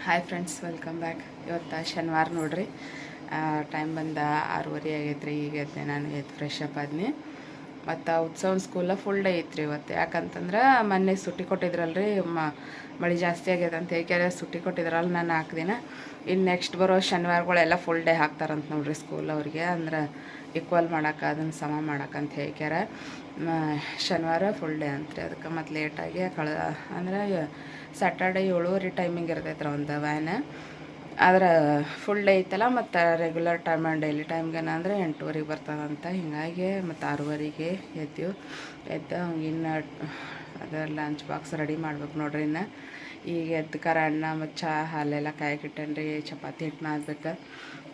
Hi friends, welcome back. ಇವತ್ತು ಶನಿವಾರ ನೋಡ್ರಿ. ಟೈಮ್ ಬಂದ 6:30 ಆಗೈತ್ರಿ. ಈಗ ಎದ್ದೆ ನಾನು, ಫ್ರೆಶ್ ಅಪ್ ಆದ್ನಿ. ಮತ್ತು ಉತ್ಸವ ಸ್ಕೂಲ ಫುಲ್ ಡೇ ಐತ್ರಿ ಇವತ್ತು. ಯಾಕಂತಂದ್ರೆ ಮೊನ್ನೆ ಸುಟ್ಟಿ ಕೊಟ್ಟಿದ್ರಲ್ರಿ, ಮಳೆ ಜಾಸ್ತಿ ಆಗೈತೆ ಅಂತ ಹೇಳಿ ಸುಟ್ಟಿ ಕೊಟ್ಟಿದ್ರಲ್ಲ ನಾನು 4 ದಿನ. ಇನ್ನು ನೆಕ್ಸ್ಟ್ ಬರೋ ಶನಿವಾರಗಳೆಲ್ಲ ಫುಲ್ ಡೇ ಹಾಕ್ತಾರಂತ ನೋಡ್ರಿ ಸ್ಕೂಲ್ ಅವ್ರಿಗೆ. ಅಂದ್ರೆ ಈಕ್ವಲ್ ಮಾಡೋಕೆ, ಅದನ್ನು ಸಮ ಮಾಡೋಕೆ ಅಂತ ಹೇಳ್ಕ್ಯಾರ. ಶನಿವಾರ ಫುಲ್ ಡೇ ಅಂತ್ರಿ. ಅದಕ್ಕೆ ಮತ್ತು ಲೇಟಾಗಿ ಅಂದ್ರೆ ಸ್ಯಾಟರ್ಡೆ 7:30 ಟೈಮಿಂಗ್ ಇರ್ತೈತ್ರ ಒಂದು ವ್ಯಾನ್. ಆದ್ರೆ ಫುಲ್ ಡೇ ಐತಲ್ಲ, ಮತ್ತು ರೆಗ್ಯುಲರ್ ಟೈಮ್ ಆ್ಯಂಡ್ ಡೈಲಿ ಟೈಮ್ಗೆ ಅಂದರೆ 8:30 ಬರ್ತದಂತ. ಹೀಗಾಗಿ ಮತ್ತು 6:30ಗೆ ಎದ್ದು ಇನ್ನು ಅದರ ಲಂಚ್ ಬಾಕ್ಸ್ ರೆಡಿ ಮಾಡ್ಬೇಕು ನೋಡ್ರಿ. ಇನ್ನು ಈಗ ಎದ್ದಕಾರ ಅನ್ನ ಮತ್ತು ಚಹಾ ಹಾಲೆಲ್ಲ ಕಾಯಕ್ಕಿಟ್ಟೇನ್ರಿ. ಚಪಾತಿ ಹಿಟ್ಟು ನಾದ್ಬೇಕು,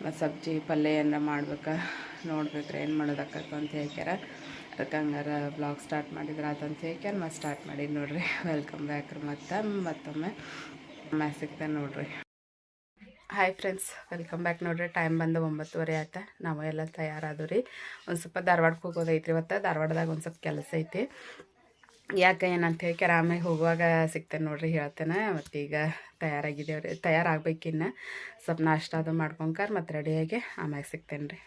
ಮತ್ತು ಸಬ್ಜಿ ಪಲ್ಯ ಏನಾರ ಮಾಡ್ಬೇಕು. ನೋಡ್ಬೇಕ್ರಿ ಏನು ಮಾಡೋದಕ್ಕತ್ತು ಅಂತ ಹೇಳ್ಕ್ಯಾರ. ಅದಕ್ಕೆ ಹಂಗಾರ ಬ್ಲಾಗ್ ಸ್ಟಾರ್ಟ್ ಮಾಡಿದ್ರೆ ಅದಂತ ಹೇಳ್ಕ್ಯಾರ ಮತ್ತು ಸ್ಟಾರ್ಟ್ ಮಾಡಿ ನೋಡ್ರಿ. ವೆಲ್ಕಮ್ ಬ್ಯಾಕ್ ರೀ. ಮತ್ತೊಮ್ಮೆ ಸಿಗ್ತಾನೆ ನೋಡ್ರಿ. ಹಾಯ್ ಫ್ರೆಂಡ್ಸ್, ವೆಲ್ಕಮ್ ಬ್ಯಾಕ್ ನೋಡ್ರಿ. ಟೈಮ್ ಬಂದು 9:30 ಆಯ್ತು. ನಾವು ಎಲ್ಲ ತಯಾರಾದವು ರೀ. ಒಂದು ಸ್ವಲ್ಪ ಧಾರವಾಡಕ್ಕೆ ಹೋಗೋದೈತ್ರಿ ಇವತ್ತು. ಧಾರವಾಡದಾಗ ಒಂದು ಸ್ವಲ್ಪ ಕೆಲಸ ಐತಿ. ಯಾಕೆ ಏನಂತ ಹೇಳ್ಕ್ಯಾರ, ಆಮೇಲೆ ಹೋಗುವಾಗ ಸಿಗ್ತೇನೆ ನೋಡ್ರಿ, ಹೇಳ್ತೇನೆ. ಮತ್ತು ಈಗ ತಯಾರಾಗಿದ್ದೇವೆ ರೀ. ತಯಾರಾಗಬೇಕಿನ್ನು ಸ್ವಲ್ಪ ನಾಷ್ಟ ಅದು ಮಾಡ್ಕೊಂಡ್ಕಾರ ಮತ್ತು ರೆಡಿಯಾಗಿ ಆಮ್ಯಾಗ ಸಿಗ್ತೇನೆ ರೀ.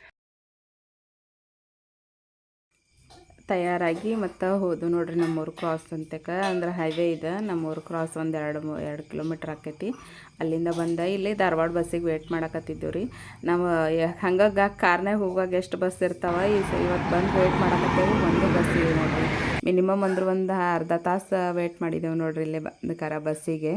ತಯಾರಾಗಿ ಮತ್ತು ಹೋದು ನೋಡ್ರಿ ನಮ್ಮೂರು ಕ್ರಾಸ್ ಅಂತಕ. ಅಂದ್ರೆ ಹೈವೇ ಇದೆ ನಮ್ಮೂರು ಕ್ರಾಸ್. ಒಂದು 2 ಕಿಲೋಮೀಟ್ರ್ ಆಕೈತಿ. ಅಲ್ಲಿಂದ ಬಂದ ಇಲ್ಲಿ ಧಾರವಾಡ ಬಸ್ಸಿಗೆ ವೇಟ್ ಮಾಡಕತ್ತಿದ್ದೀವಿ ರೀ. ನಾವು ಹಂಗಾಗಿ ಕಾರ್ನಾಗ ಹೋಗುವಾಗ ಎಷ್ಟು ಬಸ್ ಇರ್ತಾವೆ, ಇವತ್ತು ಬಂದು ವೇಟ್ ಮಾಡಕತ್ತೇವೆ. ಒಂದು ಬಸ್ ಇದೆ ನೋಡ್ರಿ. ಮಿನಿಮಮ್ ಅಂದ್ರೆ ಒಂದು ಅರ್ಧ ತಾಸು ವೇಟ್ ಮಾಡಿದ್ದೇವೆ ನೋಡ್ರಿ ಇಲ್ಲಿ ಬಂದಕಾರ ಬಸ್ಸಿಗೆ.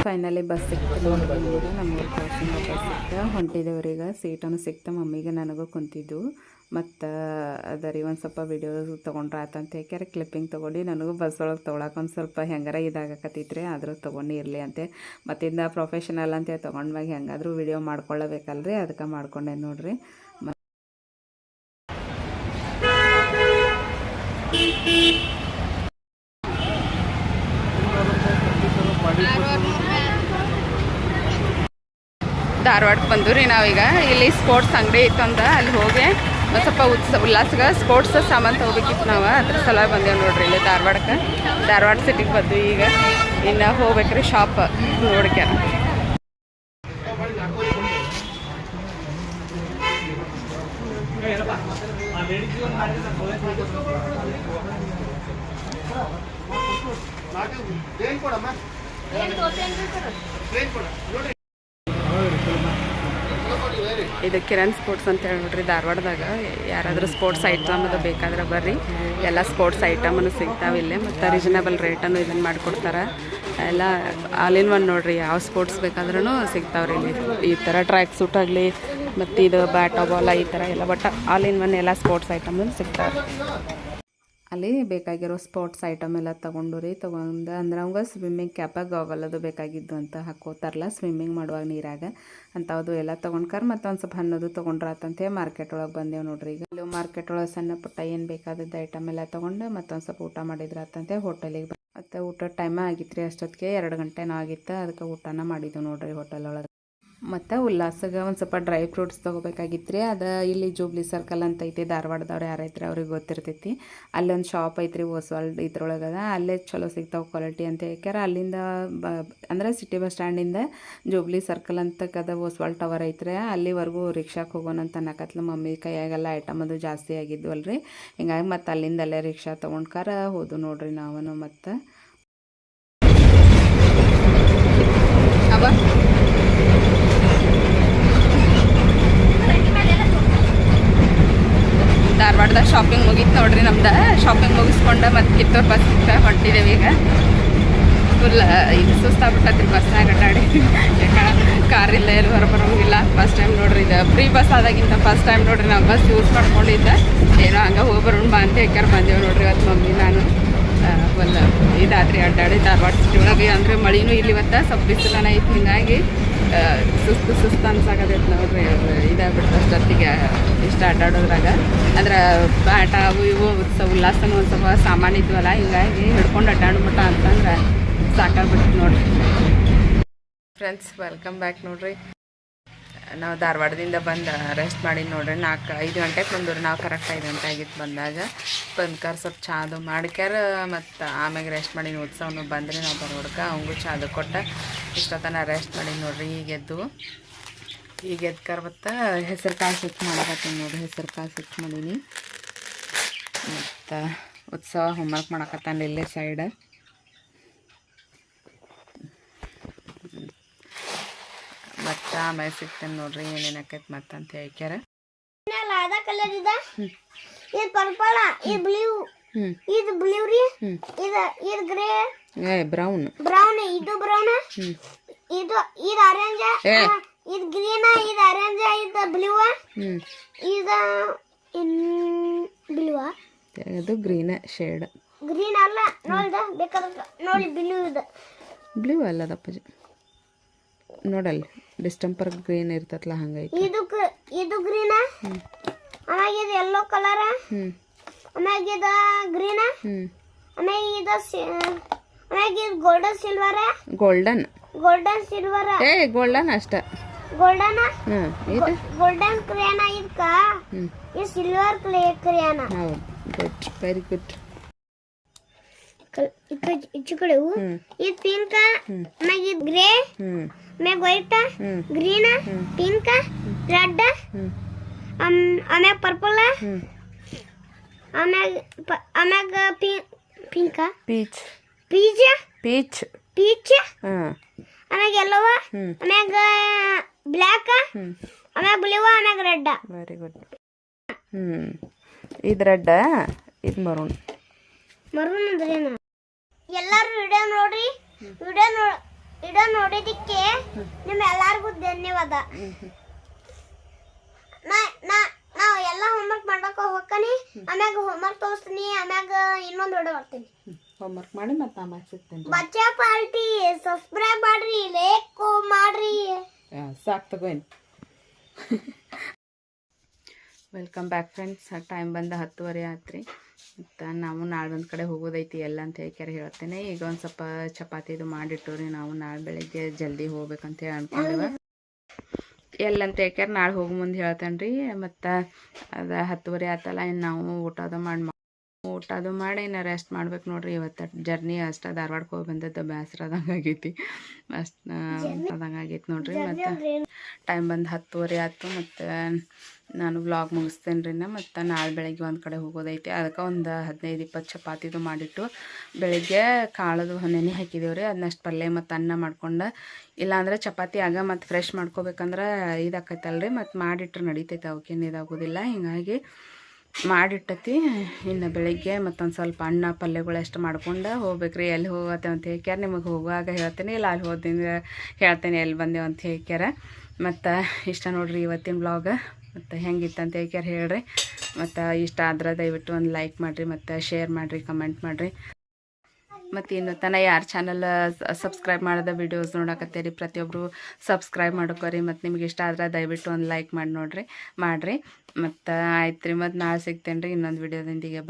ಫೈನಲಿ ಬಸ್ ಸಿಕ್ತು ನೋಡ್ರಿ. ನಮ್ಮೂರು ಕ್ರಾಸಿಂದ ಬಸ್ ಸಿಕ್ತು. ಹೊಂಟಿದ್ದೇವ್ರೀಗ. ಸೀಟನ್ನು ಸಿಕ್ತು ಮಮ್ಮಿಗೆ ನನಗೂ ಕುಂತಿದ್ದು. ಮತ್ತು ಅದರಿ ಒಂದು ಸ್ವಲ್ಪ ವಿಡಿಯೋ ತೊಗೊಂಡ್ರೆ ಆತಂತ ಹೇಳ್ಕ್ಯಾರ. ಕ್ಲಿಪ್ಪಿಂಗ್ ತೊಗೊಂಡು ನನಗೂ ಬಸ್ ಒಳಗೆ ತೊಗೊಳಕ್ಕೆ ಒಂದು ಸ್ವಲ್ಪ ಹೆಂಗಾರ ಇದಾಗಕತ್ತಿತ್ತು ರೀ. ಆದರೂ ತೊಗೊಂಡು ಇರಲಿ ಅಂತೆ. ಮತ್ತಿಂದ ಪ್ರೊಫೆಷನಲ್ ಅಂತೇಳಿ ತೊಗೊಂಡ್ಮ್ಯಾಗ ಹೆಂಗಾದರೂ ವಿಡಿಯೋ ಮಾಡ್ಕೊಳ್ಳಬೇಕಲ್ರಿ, ಅದಕ್ಕೆ ಮಾಡ್ಕೊಂಡೆ ನೋಡ್ರಿ. ಧಾರವಾಡಕ್ಕೆ ಬಂದು ರೀ ನಾವೀಗ. ಇಲ್ಲಿ ಸ್ಪೋರ್ಟ್ಸ್ ಅಂಗಡಿ ಇತ್ತಂದ ಅಲ್ಲಿ ಹೋಗಿ ಒಂದು ಸ್ವಲ್ಪ ಉಲ್ಲಾಸಗೆ ಸ್ಪೋರ್ಟ್ಸ್ ಸಾಮಾನು ತೊಗೋಬೇಕಿತ್ತು. ನಾವು ಅದ್ರ ಸಲ ಬಂದೇವು ನೋಡ್ರಿ ಇಲ್ಲಿ ಧಾರವಾಡಕ್ಕೆ. ಧಾರವಾಡ ಸಿಟಿಗೆ ಬಂದು ಈಗ ಇನ್ನು ಹೋಗ್ಬೇಕ್ರಿ ಶಾಪ್ ನೋಡ್ಕ್ಯಾರ. ಇದು ಕಿರಣ್ ಸ್ಪೋರ್ಟ್ಸ್ ಅಂತ ಹೇಳಿ ನೋಡ್ರಿ ಧಾರವಾಡದಾಗ. ಯಾರಾದರೂ ಸ್ಪೋರ್ಟ್ಸ್ ಐಟಮ್ ಅದು ಬೇಕಾದ್ರೆ ಬರ್ರಿ, ಎಲ್ಲ ಸ್ಪೋರ್ಟ್ಸ್ ಐಟಮನ್ನು ಸಿಗ್ತಾವೆ ಇಲ್ಲೇ. ಮತ್ತು ರೀಸನಬಲ್ ರೇಟನ್ನು ಇದನ್ನು ಮಾಡಿಕೊಡ್ತಾರೆ. ಎಲ್ಲ ಆಲ್ ಇನ್ ಒನ್ ನೋಡ್ರಿ. ಯಾವ ಸ್ಪೋರ್ಟ್ಸ್ ಬೇಕಾದ್ರೂ ಸಿಗ್ತಾವ್ರಿ ಇಲ್ಲಿ. ಈ ಥರ ಟ್ರ್ಯಾಕ್ ಸೂಟ್ ಆಗಲಿ, ಮತ್ತು ಇದು ಬ್ಯಾಟ್ ಬಾಲ್ ಈ ಥರ ಎಲ್ಲ, ಬಟ್ ಆಲ್ ಇನ್ ಒನ್ ಎಲ್ಲ ಸ್ಪೋರ್ಟ್ಸ್ ಐಟಮ್ ಸಿಗ್ತಾವೆ. ಅಲ್ಲಿ ಬೇಕಾಗಿರೋ ಸ್ಪೋರ್ಟ್ಸ್ ಐಟಮ್ ಎಲ್ಲ ತೊಗೊಂಡು ಅಂದ್ರೆ ಅವಂಗೆ ಸ್ವಿಮ್ಮಿಂಗ್ ಕ್ಯಾಪ ಗಾಗಲ್ ಅದು ಬೇಕಾಗಿದ್ದು ಅಂತ ಹಾಕೋತಾರಲ್ಲ ಸ್ವಿಮ್ಮಿಂಗ್ ಮಾಡುವಾಗ ನೀರಾಗ ಅಂಥದ್ದು ಎಲ್ಲ ತೊಗೊಂಡ್ಕಾರ. ಮತ್ತು ಒಂದು ಸ್ವಲ್ಪ ಹಣ್ಣದು ತೊಗೊಂಡ್ರಾತಂತೆ ಮಾರ್ಕೆಟ್ ಒಳಗೆ ಬಂದೇವು ನೋಡ್ರಿ. ಈಗ ಇಲ್ಲಿ ಮಾರ್ಕೆಟ್ ಒಳಗೆ ಸಣ್ಣ ಪುಟ್ಟ ಏನು ಬೇಕಾದದ್ದು ಐಟಮ್ ಎಲ್ಲ ತೊಗೊಂಡು ಮತ್ತೊಂದು ಸ್ವಲ್ಪ ಊಟ ಮಾಡಿದ್ರಾತಂತೆ ಹೋಟೆಲಿಗೆ. ಮತ್ತು ಊಟದ ಟೈಮ ಆಗಿತ್ತು ರೀ. ಅಷ್ಟೊತ್ತಿಗೆ 2 ಗಂಟೆನೂ ಆಗಿತ್ತು. ಅದಕ್ಕೆ ಊಟನ ಮಾಡಿದ್ದೆವು ನೋಡ್ರಿ ಹೋಟೆಲ್ ಒಳಗೆ. ಮತ್ತು ಉಲ್ಲಾಸಗೆ ಒಂದು ಸ್ವಲ್ಪ ಡ್ರೈ ಫ್ರೂಟ್ಸ್ ತೊಗೋಬೇಕಾಗಿತ್ತು ರೀ. ಅದು ಇಲ್ಲಿ ಜೂಬ್ಲಿ ಸರ್ಕಲ್ ಅಂತ ಐತಿ. ಧಾರವಾಡದವ್ರು ಯಾರೈತ್ರಿ ಅವ್ರಿಗೆ ಗೊತ್ತಿರ್ತೈತಿ. ಅಲ್ಲೊಂದು ಶಾಪ್ ಐತ್ರಿ ಓಸ್ವಾಲ್ಡ್ ಇದ್ರೊಳಗದ. ಅಲ್ಲೇ ಚಲೋ ಸಿಗ್ತಾವೆ ಕ್ವಾಲಿಟಿ ಅಂತ ಹೇಳ್ಕ್ಯಾರ. ಅಲ್ಲಿಂದ ಅಂದರೆ ಸಿಟಿ ಬಸ್ ಸ್ಟ್ಯಾಂಡಿಂದ ಜೂಬ್ಲಿ ಸರ್ಕಲ್ ಅಂತಕ್ಕದ ಓಸ್ವಾಲ್ಡ್ ಟವರ್ ಐತ್ರಿ. ಅಲ್ಲಿವರೆಗೂ ರಿಕ್ಷಾಕ್ಕೆ ಹೋಗೋಣ ಅಂತ ಅನ್ನಕತ್ಲ ಮಮ್ಮಿ. ಕೈಯಾಗೆಲ್ಲ ಐಟಮ್ ಅದು ಜಾಸ್ತಿ ಆಗಿದ್ವಲ್ರಿ. ಹಿಂಗಾಗಿ ಮತ್ತು ಅಲ್ಲಿಂದಲ್ಲೇ ರಿಕ್ಷಾ ತೊಗೊಂಡ್ಕಾರ ಹೋದು ನೋಡ್ರಿ ನಾವು. ಮತ್ತು ಧಾರವಾಡದಾಗ ಶಾಪಿಂಗ್ ಮುಗೀತು ನೋಡ್ರಿ ನಮ್ದು. ಶಾಪಿಂಗ್ ಮುಗಿಸ್ಕೊಂಡು ಮತ್ತು ಕಿತ್ತೂರು ಬಸ್ ಹೊಂಟಿದ್ದೇವೆ ಈಗ. ಫುಲ್ ಇದು ಸುಸ್ತಾಗ್ಬಿಟ್ಟತ್ರಿ ಬಸ್ನಾಗ ಅಡ್ಡಾಡಿ. ಕಾರಿಲ್ಲ, ಎಲ್ಲಿ ಹೊರಬರೋಂಗಿಲ್ಲ. ಫಸ್ಟ್ ಟೈಮ್ ನೋಡ್ರಿ ಇದು ಫ್ರೀ ಬಸ್ ಆದಾಗಿಂತ ಫಸ್ಟ್ ಟೈಮ್ ನೋಡ್ರಿ ನಾವು ಬಸ್ ಯೂಸ್ ಮಾಡ್ಕೊಂಡಿದ್ದೆ. ಏನೋ ಹಂಗೆ ಹೋಗಿ ಬರೋಣ ಬಾ ಅಂತ ಹೇಳ್ಕ್ಯಾರ ಬಂದೇವು ನೋಡ್ರಿ ಇವತ್ತು ಮಮ್ಮಿ ನಾನು. ಫುಲ್ ಇದಾದ್ರಿ ಅಡ್ಡಾಡಿ ಧಾರವಾಡ ಸಿಟಿ ಒಳಗೆ. ಅಂದರೆ ಮಳಿನೂ ಇಲ್ಲಿ ಇವತ್ತು ಸ್ವಲ್ಪ ಬಿಸಿಲನ ಐತಿ. ಹಿಂಗಾಗಿ ಸುಸ್ತು ಅನ್ಸಾಕತೈತೆ ನೋಡ್ರಿ. ಇದಾಗ್ಬಿಡ್ತು ಅಷ್ಟೊತ್ತಿಗೆ ಇಷ್ಟ ಅಡ್ಡಾಡೋದ್ರಾಗ. ಅಂದ್ರೆ ಬ್ಯಾಟ ಅವು ಇವು ಉಲ್ಲಾಸನೂ ಒಂದು ಸ್ವಲ್ಪ ಸಾಮಾನು ಇದ್ವಲ್ಲ, ಹಿಂಗಾಗಿ ಹಿಡ್ಕೊಂಡು ಅಡ್ಡಾಡ್ಬಿಟ್ಟ ಅಂತಂದ್ರೆ ಸಾಕಾಗ್ಬಿಡ್ತು ನೋಡ್ರಿ. ಫ್ರೆಂಡ್ಸ್ ವೆಲ್ಕಮ್ ಬ್ಯಾಕ್ ನೋಡ್ರಿ. ನಾವು ಧಾರವಾಡದಿಂದ ಬಂದು ರೆಸ್ಟ್ ಮಾಡಿ ನೋಡ್ರಿ 4-5 ಗಂಟೆಗೆ ಬಂದವ್ರಿ. ನಾವು ಕರೆಕ್ಟ್ 5 ಗಂಟೆ ಆಗಿತ್ತು ಬಂದಾಗ. ಬಂದ್ಕಾರ ಸ್ವಲ್ಪ ಚಾದು ಮಾಡ್ಕ್ಯಾರ ಮತ್ತು ಆಮ್ಯಾಗ ರೆಸ್ಟ್ ಮಾಡಿ ಉತ್ಸವನು ಬಂದರೆ ನಾವು ಧಾರವಾಡಕ್ಕೆ ಅವಂಗೂ ಚಾದು ಕೊಟ್ಟು ಇಷ್ಟೊತ್ತನ ರೆಸ್ಟ್ ಮಾಡಿ ನೋಡ್ರಿ. ಈಗ ಎದ್ಕರ್ ಮತ್ತು ಹೆಸರು ಕಾಳು ಸ್ವಚ್ಛ ಮಾಡಕತ್ತೀನಿ ನೋಡ್ರಿ. ಹೆಸರು ಕಾಳು ಸ್ವಚ್ಛ ಮಾಡೀನಿ ಮತ್ತು ಉತ್ಸವ ಹೋಮ್ವರ್ಕ್ ಮಾಡಕತ್ತಾನ ಇಲ್ಲೇ ಸೈಡ್. ಮತ್ತು ಆಮೇಲೆ ಸಿಗ್ತೇನೆ ನೋಡ್ರಿ ಏನೇನು ಆಕೈತೆ ಮತ್ತಂತ ಹೇಳ್ಕ್ಯಾರ. ಅದ ಕಲರ್ ಇದ ಇದು ಪರ್ಪಲ್ ಇದು ಬ್ಲೂ ಇದು ಬ್ಲೂ ರೀ ಇದು ಗ್ರೇ ಬ್ರೌನ್ ಇದು ಬ್ರೌನ್ ಇದು ಆರೆಂಜ್ ಇದು ಗ್ರೀನ್ ಇದು ಆರೆಂಜ್ ಇದು ಬ್ಲೂ ಇದು ಬ್ಲೂ ಅದು ಗ್ರೀನ್ ಶೇಡ್. ಗ್ರೀನ್ ಅಲ್ಲ ನೋಡಿದ ಬೇಕಾದ್ರೆ ನೋಡಿ ಬ್ಲೂ ಇದೆ. ಬ್ಲೂ ಅಲ್ಲದಪ್ಪಾಜಿ ನೋಡಲ್ಲಿ ಡಿಸ್ಟೆಂಪರ್ ಗ್ರೀನ್ ಇರ್ತೈತಲ್ಲ ಹಂಗೈತಿ. ಇದು ಗ್ರೀನ್ ಆಮ್ಯಾಗ ಇದು ಯೆಲ್ಲೋ ಕಲರ್ ಆಮ್ಯಾಗ ಇದು ಗ್ರೀನ್ ಆಮ್ಯಾಗ ಇದು ಗೋಲ್ಡನ್ ಸಿಲ್ವರ್ ಗೋಲ್ಡನ್ ಅಷ್ಟ ಗೋಲ್ಡನ್ ಕ್ರೇನ ಇದಕ್ಕ ಇದು ಸಿಲ್ವರ್ ಕ್ರೇನ. ಹೌದು ಗುಡ್ ವೆರಿ ಗುಡ್. ಕಡೆ ಇದು ಪಿಂಕ್ ಆಮ್ಯಾಗ ಇದು ಗ್ರೇ ಆಮ್ಯಾಗ ವೈಟ್ ಗ್ರೀನ್ ಪಿಂಕ್ ರೆಡ್ ಆಮ್ಯಾಗ ಪರ್ಪಲ್ ಆಮ್ಯಾಗ ಪಿಂಕ್ ಪೀಚ್ ಆಮ್ಯಾಗ ಯೆಲ್ಲೋ ಆಮ್ಯಾಗ ಬ್ಲ್ಯಾಕ್ ಆಮ್ಯಾಗ ಬ್ಲೂ ಆಮ್ಯಾಗ ರೆಡ್. Very good. ಇದು ರೆಡ್ ಇದು ಮರೂನ್ ಅಂದ್ರೇನು? ಎಲ್ಲರೂ ವಿಡಿಯೋ ನೋಡ್ರಿ. ವಿಡಿಯೋ ನೋಡಿದ್ದಕ್ಕೆ ನಿಮ್ಮ ಎಲ್ಲರಿಗೂ ಧನ್ಯವಾದ. ನಾವು ಎಲ್ಲ ಹೋಮ್ವರ್ಕ್ ಮಾಡಕ್ಕೆ ಹೋಗ್ತೀನಿ. ಆಮ್ಯಾಗ ಹೋಮ್ವರ್ಕ್ ತೋರಿಸ್ತೀನಿ. ಆಮ್ಯಾಗ ಇನ್ನೊಂದು ವಿಡಿಯೋ ಬರ್ತೀನಿ. ಹೋಮ್ವರ್ಕ್ ಮಾಡಿ ಮತ್ತೆ ಆಮ್ಯಾಗ ಸಿಗ್ತೇನೆ. ಬಚ್ಚಾ ಪಾರ್ಟಿ ಸಬ್ಸ್ಕ್ರೈಬ್ ಮಾಡ್ರಿ, ಲೈಕ್ ಮಾಡ್ರಿ. ಸಾಕು ತಗೋಯ್ನಿ. Welcome back friends. ಟೈಮ್ ಬಂದು 10:30 ಆತ್ರಿ. ಮತ್ತು ನಾವು ನಾಳೆ ಒಂದು ಕಡೆ ಹೋಗೋದೈತಿ ಎಲ್ಲ ಅಂತ ಹೇಳ್ತೇನೆ. ಈಗ ಒಂದು ಸ್ವಲ್ಪ ಚಪಾತಿದು ಮಾಡಿಟ್ಟು ರೀ ನಾವು ನಾಳೆ ಬೆಳಗ್ಗೆ ಜಲ್ದಿ ಹೋಗ್ಬೇಕಂತ ಹೇಳಿ ಅನ್ಕೊಂಡೇವೆ. ಎಲ್ಲಂತ ಹೇಳ್ಕ್ಯಾರ ನಾಳೆ ಹೋಗೋ ಮುಂದೆ ಹೇಳ್ತೇನೆ ರೀ. ಮತ್ತು ಅದು 10:30 ಆತಲ್ಲ ಇನ್ನು ನಾವು ಊಟದು ಮಾಡಿ ಇನ್ನು ರೆಸ್ಟ್ ಮಾಡ್ಬೇಕು ನೋಡ್ರಿ. ಇವತ್ತು ಜರ್ನಿ ಅಷ್ಟು ಧಾರವಾಡಕ್ಕೆ ಹೋಗಿ ಬಂದದ್ದು ಬೇಸರದಂಗೆ ಆಗೈತಿ. ಅದಂಗೆ ಆಗೈತಿ ನೋಡ್ರಿ. ಮತ್ತು ಟೈಮ್ ಬಂದು 10:30 ಆಯ್ತು. ಮತ್ತು ನಾನು ವ್ಲಾಗ್ ಮುಗಿಸ್ತೇನೆ ರೀ. ಮತ್ತು ನಾಳೆ ಬೆಳಗ್ಗೆ ಒಂದು ಕಡೆ ಹೋಗೋದೈತಿ. ಅದಕ್ಕೆ ಒಂದು 15-20 ಚಪಾತಿದು ಮಾಡಿಟ್ಟು ಬೆಳಗ್ಗೆ ಕಾಳದು ನೆನೆ ಹಾಕಿದೇವ್ರಿ. ಅದನ್ನಷ್ಟು ಪಲ್ಯ ಮತ್ತು ಅನ್ನ ಮಾಡ್ಕೊಂಡು, ಇಲ್ಲಾಂದ್ರೆ ಚಪಾತಿ ಆಗ ಮತ್ತು ಫ್ರೆಶ್ ಮಾಡ್ಕೋಬೇಕಂದ್ರೆ ಇದಾಕೈತಲ್ರಿ. ಮತ್ತು ಮಾಡಿಟ್ರೆ ನಡಿತೈತೆ, ಅವಕ್ಕೇನು ಇದಾಗೋದಿಲ್ಲ. ಹಿಂಗಾಗಿ ಮಾಡಿಟ್ಟತಿ. ಇನ್ನು ಬೆಳಗ್ಗೆ ಮತ್ತೊಂದು ಸ್ವಲ್ಪ ಅನ್ನ ಪಲ್ಯಗಳು ಎಷ್ಟು ಮಾಡ್ಕೊಂಡು ಹೋಗ್ಬೇಕ್ರಿ. ಎಲ್ಲಿ ಹೋಗತ್ತೆ ಅಂತ ಹೇಳ್ಕ್ಯಾರ. ನಿಮಗೆ ಹೋಗುವಾಗ ಹೇಳ್ತೇನೆ, ಇಲ್ಲ ಅಲ್ಲಿ ಹೋದಿಂದ ಹೇಳ್ತೇನೆ ಎಲ್ಲಿ ಬಂದೇವು ಅಂತ ಹೇಳ್ಕ್ಯಾರ. ಮತ್ತು ಇಷ್ಟ ನೋಡ್ರಿ ಇವತ್ತಿನ ಬ್ಲಾಗ್. ಮತ್ತು ಹೆಂಗಿತ್ತು ಅಂತ ಹೇಳ್ಕ್ಯಾರ ಹೇಳ್ರಿ. ಮತ್ತು ಇಷ್ಟ ಆದ್ರೆ ದಯವಿಟ್ಟು ಒಂದು ಲೈಕ್ ಮಾಡಿರಿ, ಮತ್ತು ಶೇರ್ ಮಾಡಿರಿ, ಕಮೆಂಟ್ ಮಾಡಿರಿ. ಮತ್ತು ಇನ್ನು ತನಕ ಯಾರು ಚಾನಲ್ ಸಬ್ಸ್ಕ್ರೈಬ್ ಮಾಡಿದ ವೀಡಿಯೋಸ್ ನೋಡಕತ್ತೀರಿ ಪ್ರತಿಯೊಬ್ಬರು ಸಬ್ಸ್ಕ್ರೈಬ್ ಮಾಡ್ಕೊರಿ. ಮತ್ತು ನಿಮ್ಗೆ ಇಷ್ಟ ಆದ್ರೆ ದಯವಿಟ್ಟು ಒಂದು ಲೈಕ್ ಮಾಡಿರಿ. ಮತ್ತು ಆಯ್ತು ರೀ. ಮತ್ತು ನಾಳೆ ಸಿಗ್ತೇನೆ ರೀ ಇನ್ನೊಂದು ವೀಡಿಯೋದೊಂದಿಗೆ.